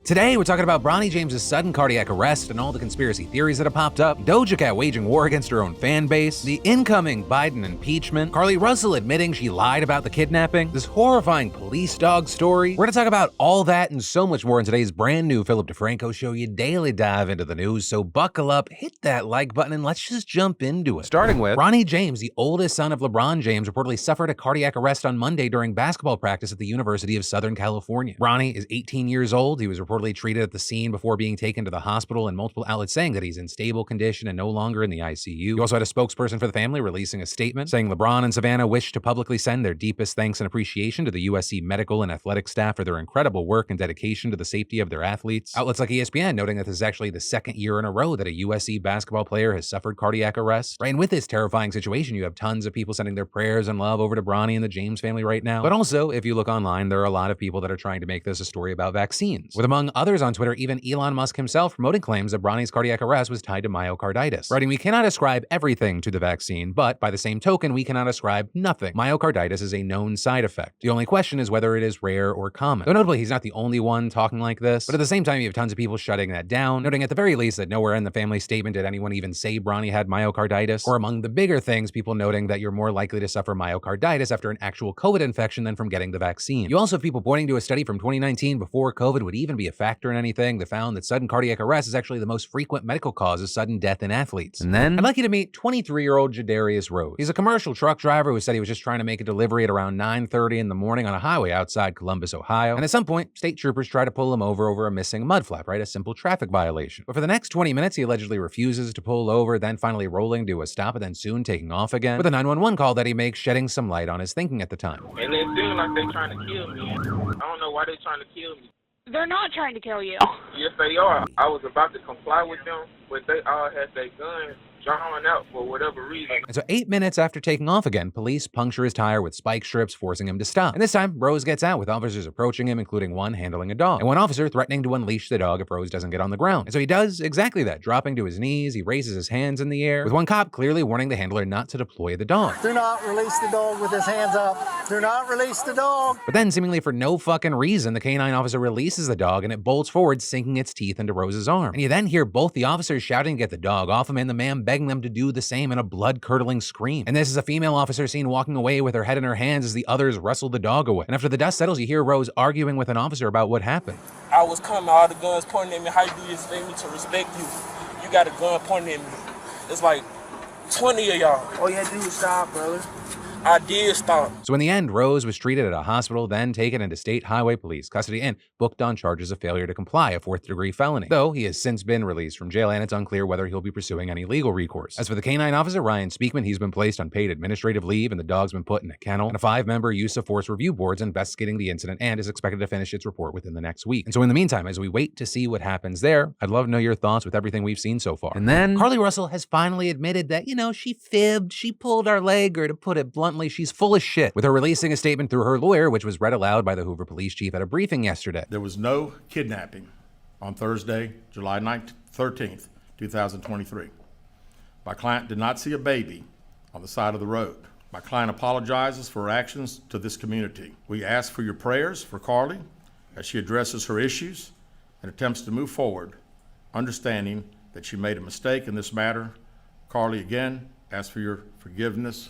Today, we're talking about Bronny James's sudden cardiac arrest and all the conspiracy theories that have popped up, Doja Cat waging war against her own fan base, the incoming Biden impeachment, Carlee Russell admitting she lied about the kidnapping, this horrifying police dog story. We're gonna talk about all that and so much more in today's brand new Philip DeFranco show. You daily dive into the news, so buckle up, hit that like button, and let's just jump into it. Starting with Bronny James, the oldest son of LeBron James, reportedly suffered a cardiac arrest on Monday during basketball practice at the University of Southern California. Bronny is 18 years old. He was reportedly treated at the scene before being taken to the hospital, and multiple outlets saying that he's in stable condition and no longer in the ICU. You also had a spokesperson for the family releasing a statement saying LeBron and Savannah wish to publicly send their deepest thanks and appreciation to the USC medical and athletic staff for their incredible work and dedication to the safety of their athletes. Outlets like ESPN noting that this is actually the second year in a row that a USC basketball player has suffered cardiac arrest. Right, and with this terrifying situation, you have tons of people sending their prayers and love over to Bronny and the James family right now. But also, if you look online, there are a lot of people that are trying to make this a story about vaccines, with among others on Twitter, even Elon Musk himself promoting claims that Bronny's cardiac arrest was tied to myocarditis. Writing, "We cannot ascribe everything to the vaccine, but by the same token, we cannot ascribe nothing. Myocarditis is a known side effect. The only question is whether it is rare or common." Though notably, he's not the only one talking like this, but at the same time, you have tons of people shutting that down, noting at the very least that nowhere in the family statement did anyone even say Bronny had myocarditis, or among the bigger things, people noting that you're more likely to suffer myocarditis after an actual COVID infection than from getting the vaccine. You also have people pointing to a study from 2019 before COVID would even be a factor in anything that found that sudden cardiac arrest is actually the most frequent medical cause of sudden death in athletes. And then, I'd like you to meet 23-year-old Girardier Rose. He's a commercial truck driver who said he was just trying to make a delivery at around 9:30 in the morning on a highway outside Columbus, Ohio. And at some point, state troopers try to pull him over a missing mud flap, right? A simple traffic violation. But for the next 20 minutes, he allegedly refuses to pull over, then finally rolling to a stop and then soon taking off again, with a 911 call that he makes shedding some light on his thinking at the time. And it seemed like they're trying to kill me. I don't know why they're trying to kill me. They're not trying to kill you. Yes, they are. I was about to comply with them, but they all had their guns drawn out for whatever reason. And so 8 minutes after taking off again, police puncture his tire with spike strips, forcing him to stop. And this time, Rose gets out with officers approaching him, including one handling a dog, and one officer threatening to unleash the dog if Rose doesn't get on the ground. And so he does exactly that, dropping to his knees. He raises his hands in the air, with one cop clearly warning the handler not to deploy the dog. Do not release the dog with his hands up. Do not release the dog. But then, seemingly for no fucking reason, the canine officer releases the dog and it bolts forward, sinking its teeth into Rose's arm. And you then hear both the officers shouting to get the dog off him and the man begging them to do the same in a blood-curdling scream. And this is a female officer seen walking away with her head in her hands as the others wrestle the dog away. And after the dust settles, you hear Rose arguing with an officer about what happened. I was coming, all the guns pointing at me. How you do this thing to respect you? You got a gun pointing at me. It's like 20 of y'all. All you had to do was stop, brother. I did stop. So in the end, Rose was treated at a hospital, then taken into state highway police custody and booked on charges of failure to comply, a 4th-degree felony. Though he has since been released from jail, and it's unclear whether he'll be pursuing any legal recourse. As for the canine officer, Ryan Speakman, he's been placed on paid administrative leave, and the dog's been put in a kennel. And a 5-member use of force review board's investigating the incident and is expected to finish its report within the next week. And so in the meantime, as we wait to see what happens there, I'd love to know your thoughts with everything we've seen so far. And then Carlee Russell has finally admitted that, she fibbed, she pulled our leg, or to put it bluntly, she's full of shit, with her releasing a statement through her lawyer, which was read aloud by the Hoover police chief at a briefing yesterday. There was no kidnapping on Thursday, July 13th, 2023. My client did not see a baby on the side of the road. My client apologizes for her actions to this community. We ask for your prayers for Carlee as she addresses her issues and attempts to move forward, understanding that she made a mistake in this matter. Carlee, again, asks for your forgiveness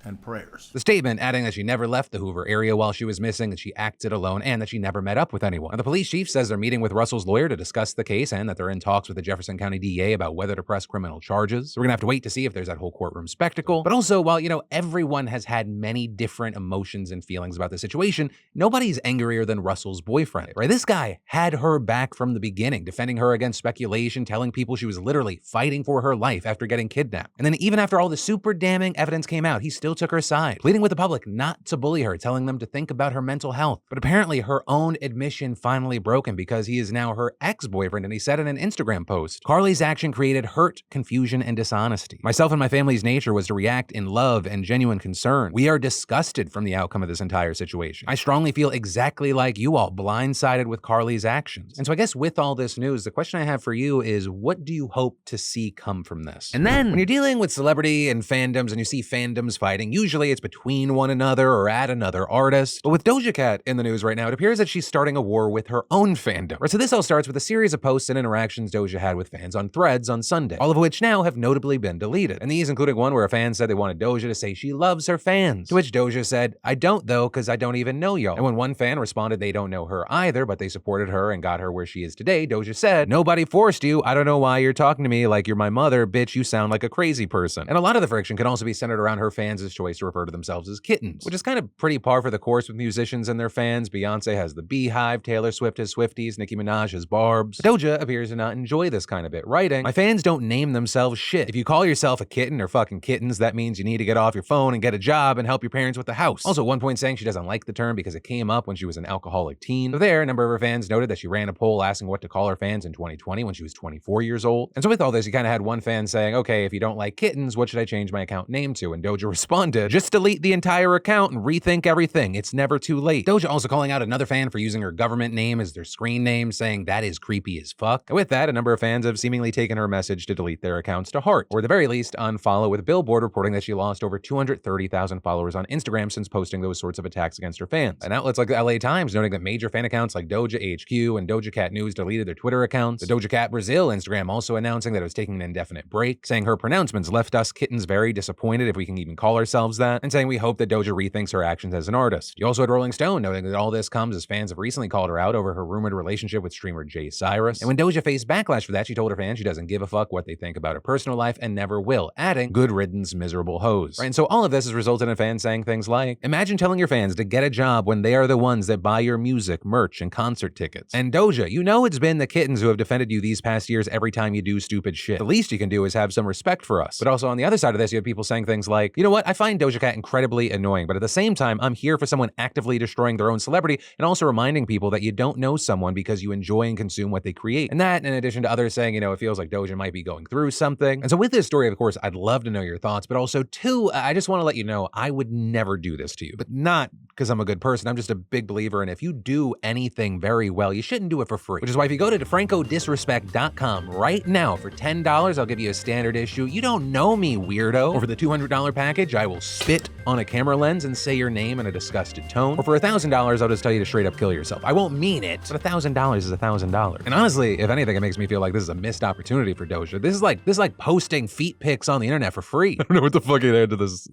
and prayers. The statement adding that she never left the Hoover area while she was missing, that she acted alone, and that she never met up with anyone. And the police chief says they're meeting with Russell's lawyer to discuss the case and that they're in talks with the Jefferson County DA about whether to press criminal charges. So we're gonna have to wait to see if there's that whole courtroom spectacle. But also, while, everyone has had many different emotions and feelings about the situation, nobody's angrier than Russell's boyfriend, right? This guy had her back from the beginning, defending her against speculation, telling people she was literally fighting for her life after getting kidnapped. And then even after all the super damning evidence came out, he still took her side, pleading with the public not to bully her, telling them to think about her mental health. But apparently her own admission finally broken, because he is now her ex-boyfriend, and he said in an Instagram post, "Carlee's action created hurt, confusion, and dishonesty. Myself and my family's nature was to react in love and genuine concern. We are disgusted from the outcome of this entire situation. I strongly feel exactly like you all, blindsided with Carlee's actions." And so I guess with all this news, the question I have for you is, what do you hope to see come from this? And then when you're dealing with celebrity and fandoms and you see fandoms fighting meaning usually it's between one another or at another artist. But with Doja Cat in the news right now, it appears that she's starting a war with her own fandom. Right, so this all starts with a series of posts and interactions Doja had with fans on Threads on Sunday, all of which now have notably been deleted. And these including one where a fan said they wanted Doja to say she loves her fans, to which Doja said, "I don't though, cause I don't even know y'all." And when one fan responded they don't know her either, but they supported her and got her where she is today, Doja said, "Nobody forced you. I don't know why you're talking to me like you're my mother. Bitch, you sound like a crazy person." And a lot of the friction can also be centered around her fans' choice to refer to themselves as kittens, which is kind of pretty par for the course with musicians and their fans. Beyonce has the Beehive, Taylor Swift has Swifties, Nicki Minaj has Barbs. But Doja appears to not enjoy this kind of bit, writing, "My fans don't name themselves shit. If you call yourself a kitten or fucking kittens, that means you need to get off your phone and get a job and help your parents with the house." Also, at one point saying she doesn't like the term because it came up when she was an alcoholic teen. So there, a number of her fans noted that she ran a poll asking what to call her fans in 2020 when she was 24 years old. And so with all this, you kind of had one fan saying, "Okay, if you don't like kittens, what should I change my account name to?" And Doja responded, "Just delete the entire account and rethink everything. It's never too late." Doja also calling out another fan for using her government name as their screen name, saying that is creepy as fuck. And with that, a number of fans have seemingly taken her message to delete their accounts to heart, or at the very least, unfollow, with Billboard reporting that she lost over 230,000 followers on Instagram since posting those sorts of attacks against her fans. And outlets like the LA Times noting that major fan accounts like Doja HQ and Doja Cat News deleted their Twitter accounts. The Doja Cat Brazil Instagram also announcing that it was taking an indefinite break, saying her pronouncements left us kittens very disappointed, if we can even call ourselves that, and saying we hope that Doja rethinks her actions as an artist. You also had Rolling Stone noting that all this comes as fans have recently called her out over her rumored relationship with streamer Jay Cyrus. And when Doja faced backlash for that, she told her fans she doesn't give a fuck what they think about her personal life and never will, adding, "Good riddance, miserable hoes." Right, and so all of this has resulted in fans saying things like, "Imagine telling your fans to get a job when they are the ones that buy your music, merch, and concert tickets. And Doja, you know it's been the kittens who have defended you these past years every time you do stupid shit. The least you can do is have some respect for us." But also on the other side of this, you have people saying things like, "You know what, I find Doja Cat incredibly annoying, but at the same time, I'm here for someone actively destroying their own celebrity and also reminding people that you don't know someone because you enjoy and consume what they create." And that, in addition to others saying, it feels like Doja might be going through something. And so with this story, of course, I'd love to know your thoughts, but also two, I just want to let you know, I would never do this to you, but not because I'm a good person. I'm just a big believer in if you do anything very well, you shouldn't do it for free. Which is why if you go to DeFrancoDisrespect.com right now for $10, I'll give you a standard issue. You don't know me, weirdo. Or for the $200 package, I will spit on a camera lens and say your name in a disgusted tone. Or for $1,000, I'll just tell you to straight up kill yourself. I won't mean it, but $1,000 is $1,000. And honestly, if anything, it makes me feel like this is a missed opportunity for Doja. This is like posting feet pics on the internet for free. I don't know what the fuck I add to this.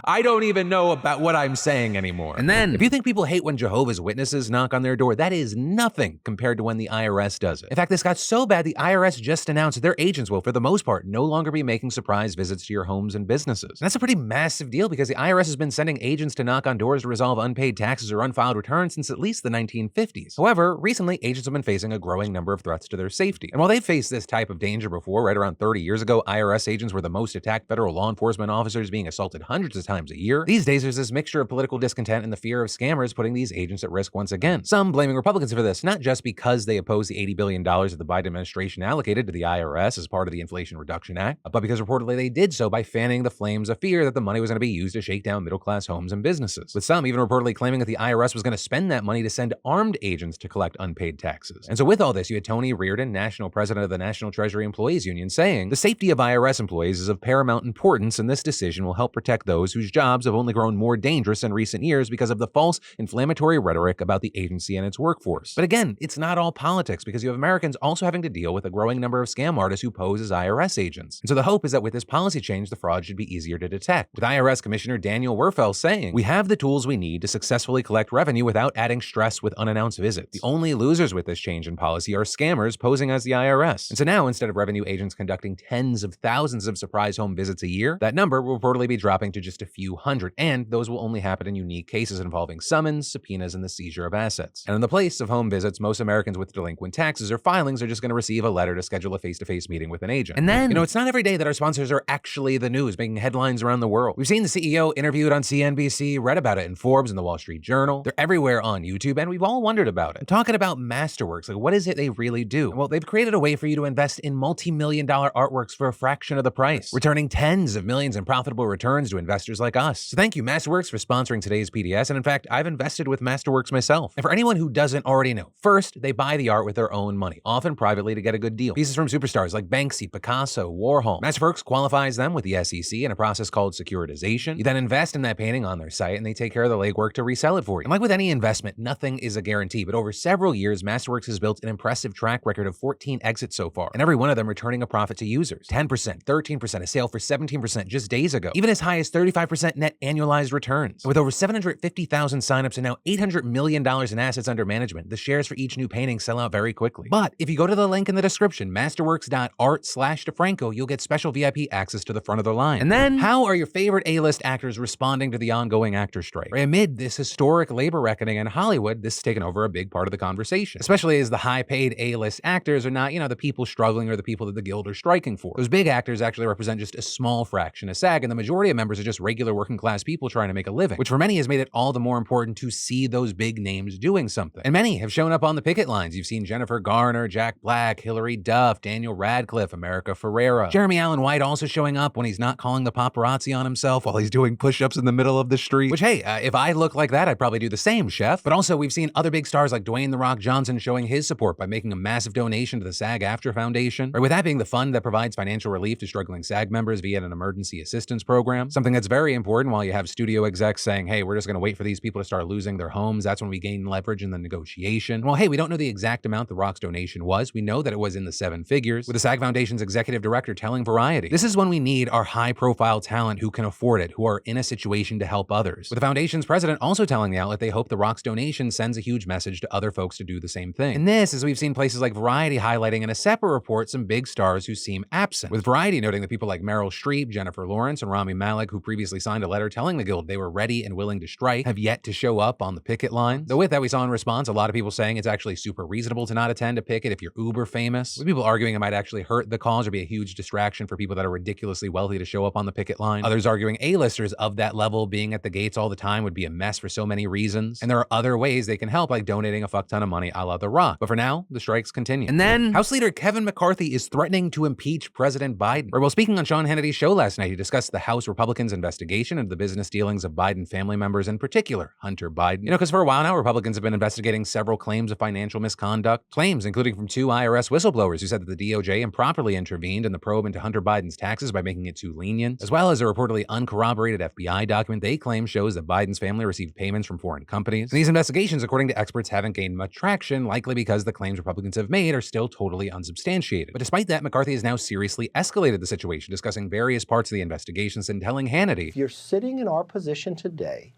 I don't even know about what I'm saying anymore. And then, if you think people hate when Jehovah's Witnesses knock on their door, that is nothing compared to when the IRS does it. In fact, this got so bad, the IRS just announced that their agents will, for the most part, no longer be making surprise visits to your homes and businesses. And that's a pretty massive deal because the IRS has been sending agents to knock on doors to resolve unpaid taxes or unfiled returns since at least the 1950s. However, recently, agents have been facing a growing number of threats to their safety. And while they've faced this type of danger before, right around 30 years ago, IRS agents were the most attacked federal law enforcement officers, being assaulted hundreds of times a year. These days, there's this mixture of political discontent and the fear of scammers putting these agents at risk once again. Some blaming Republicans for this, not just because they oppose the $80 billion that the Biden administration allocated to the IRS as part of the Inflation Reduction Act, but because reportedly they did so by fanning the flames of fear that the money was going to be used to shake down middle-class homes and businesses. With some even reportedly claiming that the IRS was going to spend that money to send armed agents to collect unpaid taxes. And so with all this, you had Tony Reardon, national president of the National Treasury Employees Union, saying, "The safety of IRS employees is of paramount importance, and this decision will help protect those whose jobs have only grown more dangerous in recent years because of the false, inflammatory rhetoric about the agency and its workforce." But again, it's not all politics, because you have Americans also having to deal with a growing number of scam artists who pose as IRS agents. And so the hope is that with this policy change, the fraud should be easier to detect. With IRS Commissioner Daniel Werfel saying, "We have the tools we need to successfully collect revenue without adding stress with unannounced visits. The only losers with this change in policy are scammers posing as the IRS." And so now, instead of revenue agents conducting tens of thousands of surprise home visits a year, that number will reportedly be dropping to just a few hundred, and those will only happen in unique cases involving summons, subpoenas, and the seizure of assets. And in the place of home visits, most Americans with delinquent taxes or filings are just going to receive a letter to schedule a face-to-face meeting with an agent. And then, it's not every day that our sponsors are actually the news, making headlines around the world. We've seen the CEO interviewed on CNBC, read about it in Forbes and the Wall Street Journal. They're everywhere on YouTube, and we've all wondered about it. I'm talking about Masterworks. Like, what is it they really do? Well, they've created a way for you to invest in multi-million-dollar artworks for a fraction of the price, returning tens of millions in profitable returns to investors like us. So thank you, Masterworks, for sponsoring today's PDS. And in fact, I've invested with Masterworks myself. And for anyone who doesn't already know, first, they buy the art with their own money, often privately to get a good deal. Pieces from superstars like Banksy, Picasso, Warhol. Masterworks qualifies them with the SEC in a process called called securitization. You then invest in that painting on their site, and they take care of the legwork to resell it for you. And like with any investment, nothing is a guarantee, but over several years, Masterworks has built an impressive track record of 14 exits so far, and every one of them returning a profit to users. 10%, 13%, a sale for 17% just days ago. Even as high as 35% net annualized returns. And with over 750,000 signups and now $800 million in assets under management, the shares for each new painting sell out very quickly. But if you go to the link in the description, masterworks.art/DeFranco, you'll get special VIP access to the front of the line. And then, how are your favorite A-list actors responding to the ongoing actor strike? Amid this historic labor reckoning in Hollywood, this has taken over a big part of the conversation, especially as the high-paid A-list actors are not, the people struggling or the people that the guild are striking for. Those big actors actually represent just a small fraction of SAG, and the majority of members are just regular working-class people trying to make a living, which for many has made it all the more important to see those big names doing something. And many have shown up on the picket lines. You've seen Jennifer Garner, Jack Black, Hilary Duff, Daniel Radcliffe, America Ferrera. Jeremy Allen White also showing up when he's not calling the paparazzi on himself while he's doing push-ups in the middle of the street. Which, hey, if I look like that, I'd probably do the same, chef. But also, we've seen other big stars like Dwayne "The Rock" Johnson showing his support by making a massive donation to the SAG-AFTRA Foundation, with that being the fund that provides financial relief to struggling SAG members via an emergency assistance program. Something that's very important while you have studio execs saying, hey, we're just going to wait for these people to start losing their homes. That's when we gain leverage in the negotiation. Well, hey, we don't know the exact amount The Rock's donation was. We know that it was in the 7 figures, with the SAG Foundation's executive director telling Variety, this is when we need our high-profile talent who can afford it, who are in a situation to help others. With the foundation's president also telling the outlet they hope The Rock's donation sends a huge message to other folks to do the same thing. And this, as we've seen places like Variety highlighting in a separate report some big stars who seem absent, with Variety noting that people like Meryl Streep, Jennifer Lawrence, and Rami Malek, who previously signed a letter telling the guild they were ready and willing to strike, have yet to show up on the picket lines. Though with that, we saw in response a lot of people saying it's actually super reasonable to not attend a picket if you're uber famous, with people arguing it might actually hurt the cause or be a huge distraction for people that are ridiculously wealthy to show up on the picket line. Others arguing A-listers of that level being at the gates all the time would be a mess for so many reasons, and there are other ways they can help, like donating a fuck ton of money a la The Rock. But for now, the strikes continue. And then, House Leader Kevin McCarthy is threatening to impeach President Biden. While speaking on Sean Hannity's show last night, he discussed the House Republicans' investigation into the business dealings of Biden family members, in particular, Hunter Biden. Because for a while now, Republicans have been investigating several claims of financial misconduct. Claims including from 2 IRS whistleblowers who said that the DOJ improperly intervened in the probe into Hunter Biden's taxes by making it too lenient, as well as a reportedly uncorroborated FBI document they claim shows that Biden's family received payments from foreign companies. And these investigations, according to experts, haven't gained much traction, likely because the claims Republicans have made are still totally unsubstantiated. But despite that, McCarthy has now seriously escalated the situation, discussing various parts of the investigations and telling Hannity, if you're sitting in our position today,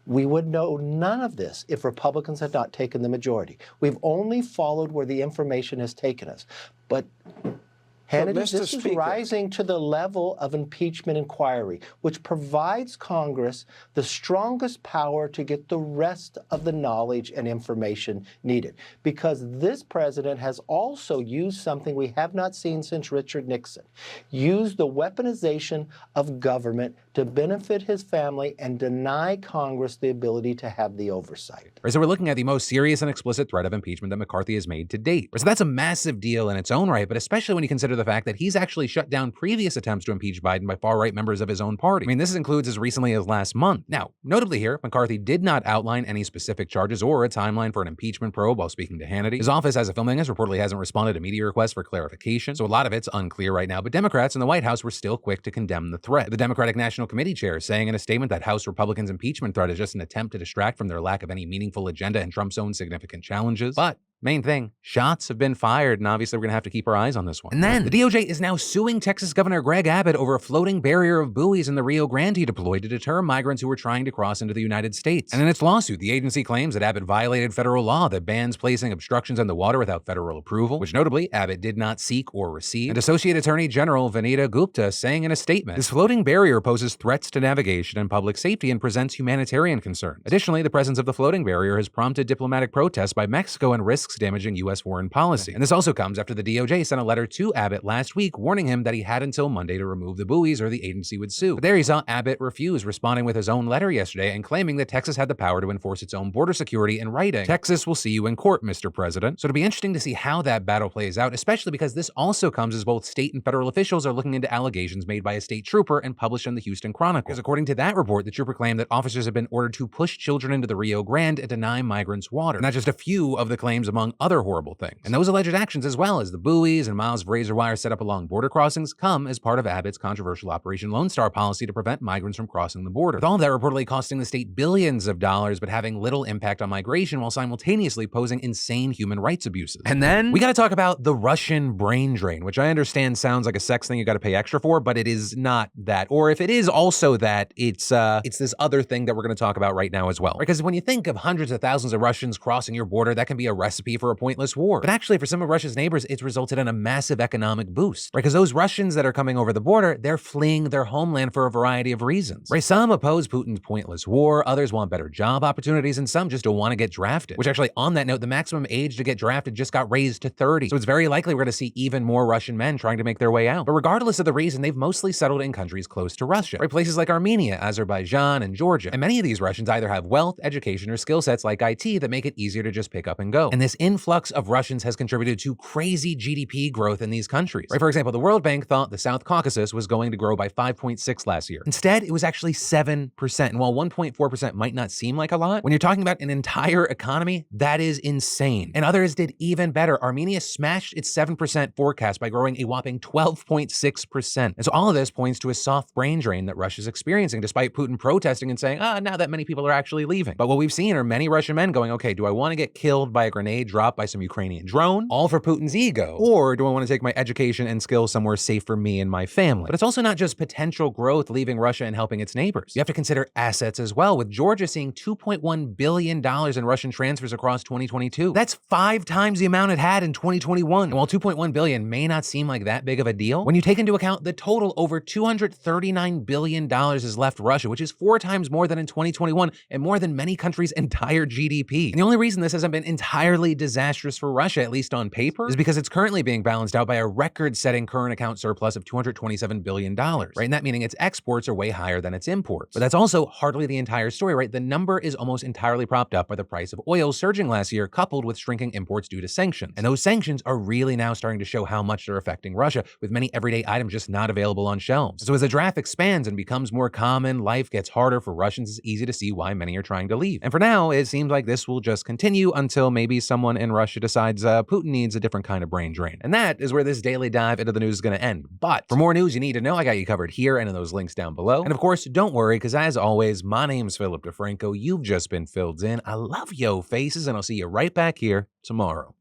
we would know none of this if Republicans had not taken the majority. We've only followed where the information has taken us. But Hannity, this is rising to the level of impeachment inquiry, which provides Congress the strongest power to get the rest of the knowledge and information needed. Because this president has also used something we have not seen since Richard Nixon, used the weaponization of government to benefit his family and deny Congress the ability to have the oversight. So we're looking at the most serious and explicit threat of impeachment that McCarthy has made to date. So that's a massive deal in its own right, but especially when you consider the fact that he's actually shut down previous attempts to impeach Biden by far-right members of his own party. I mean, this includes as recently as last month. Now, notably here, McCarthy did not outline any specific charges or a timeline for an impeachment probe while speaking to Hannity. His office, as of filming this, reportedly hasn't responded to media requests for clarification, so a lot of it's unclear right now, but Democrats in the White House were still quick to condemn the threat. The Democratic National Committee chair saying in a statement that House Republicans' impeachment threat is just an attempt to distract from their lack of any meaningful agenda and Trump's own significant challenges. But main thing, shots have been fired, and obviously we're going to have to keep our eyes on this one. And then, the DOJ is now suing Texas Governor Greg Abbott over a floating barrier of buoys in the Rio Grande he deployed to deter migrants who were trying to cross into the United States. And in its lawsuit, the agency claims that Abbott violated federal law that bans placing obstructions on the water without federal approval, which notably, Abbott did not seek or receive. And Associate Attorney General Vanita Gupta saying in a statement, this floating barrier poses threats to navigation and public safety and presents humanitarian concerns. Additionally, the presence of the floating barrier has prompted diplomatic protests by Mexico and risks damaging U.S. foreign policy. And this also comes after the DOJ sent a letter to Abbott last week warning him that he had until Monday to remove the buoys or the agency would sue. But there you saw Abbott refuse, responding with his own letter yesterday and claiming that Texas had the power to enforce its own border security in writing. Texas will see you in court, Mr. President. So it'll be interesting to see how that battle plays out, especially because this also comes as both state and federal officials are looking into allegations made by a state trooper and published in the Houston Chronicle. Because according to that report, the trooper claimed that officers have been ordered to push children into the Rio Grande and deny migrants water. And that's just a few of the claims among among other horrible things. And those alleged actions, as well as the buoys and miles of razor wire set up along border crossings, come as part of Abbott's controversial Operation Lone Star policy to prevent migrants from crossing the border. With all of that reportedly costing the state billions of dollars, but having little impact on migration while simultaneously posing insane human rights abuses. And then we gotta talk about the Russian brain drain, which I understand sounds like a sex thing you gotta pay extra for, but it is not that. Or if it is also that, it's this other thing that we're gonna talk about right now as well. Because when you think of hundreds of thousands of Russians crossing your border, that can be a recipe for a pointless war. But actually, for some of Russia's neighbors, it's resulted in a massive economic boost. Because those Russians that are coming over the border, they're fleeing their homeland for a variety of reasons. Right? Some oppose Putin's pointless war, others want better job opportunities, and some just don't want to get drafted. Which actually, on that note, the maximum age to get drafted just got raised to 30. So it's very likely we're going to see even more Russian men trying to make their way out. But regardless of the reason, they've mostly settled in countries close to Russia. Right? Places like Armenia, Azerbaijan, and Georgia. And many of these Russians either have wealth, education, or skill sets like IT that make it easier to just pick up and go. And this influx of Russians has contributed to crazy GDP growth in these countries. Right? For example, the World Bank thought the South Caucasus was going to grow by 5.6 last year. Instead, it was actually 7%. And while 1.4% might not seem like a lot, when you're talking about an entire economy, that is insane. And others did even better. Armenia smashed its 7% forecast by growing a whopping 12.6%. And so all of this points to a soft brain drain that Russia's experiencing, despite Putin protesting and saying, now that many people are actually leaving. But what we've seen are many Russian men going, okay, do I want to get killed by a grenade dropped by some Ukrainian drone, all for Putin's ego? Or do I want to take my education and skills somewhere safe for me and my family? But it's also not just potential growth leaving Russia and helping its neighbors. You have to consider assets as well, with Georgia seeing $2.1 billion in Russian transfers across 2022. That's 5 times the amount it had in 2021. And while $2.1 billion may not seem like that big of a deal, when you take into account the total, over $239 billion has left Russia, which is 4 times more than in 2021 and more than many countries' entire GDP. And the only reason this hasn't been entirely disastrous for Russia, at least on paper, is because it's currently being balanced out by a record-setting current account surplus of $227 billion, right? And that meaning its exports are way higher than its imports. But that's also hardly the entire story, right? The number is almost entirely propped up by the price of oil surging last year, coupled with shrinking imports due to sanctions. And those sanctions are really now starting to show how much they're affecting Russia, with many everyday items just not available on shelves. So as the draft expands and becomes more common, life gets harder for Russians, it's easy to see why many are trying to leave. And for now, it seems like this will just continue until maybe someone in Russia decides Putin needs a different kind of brain drain. And that is where this daily dive into the news is going to end. But for more news you need to know, I got you covered here and in those links down below. And of course, don't worry, because as always, my name's Philip DeFranco. You've just been Feuds in. I love yo faces, and I'll see you right back here tomorrow.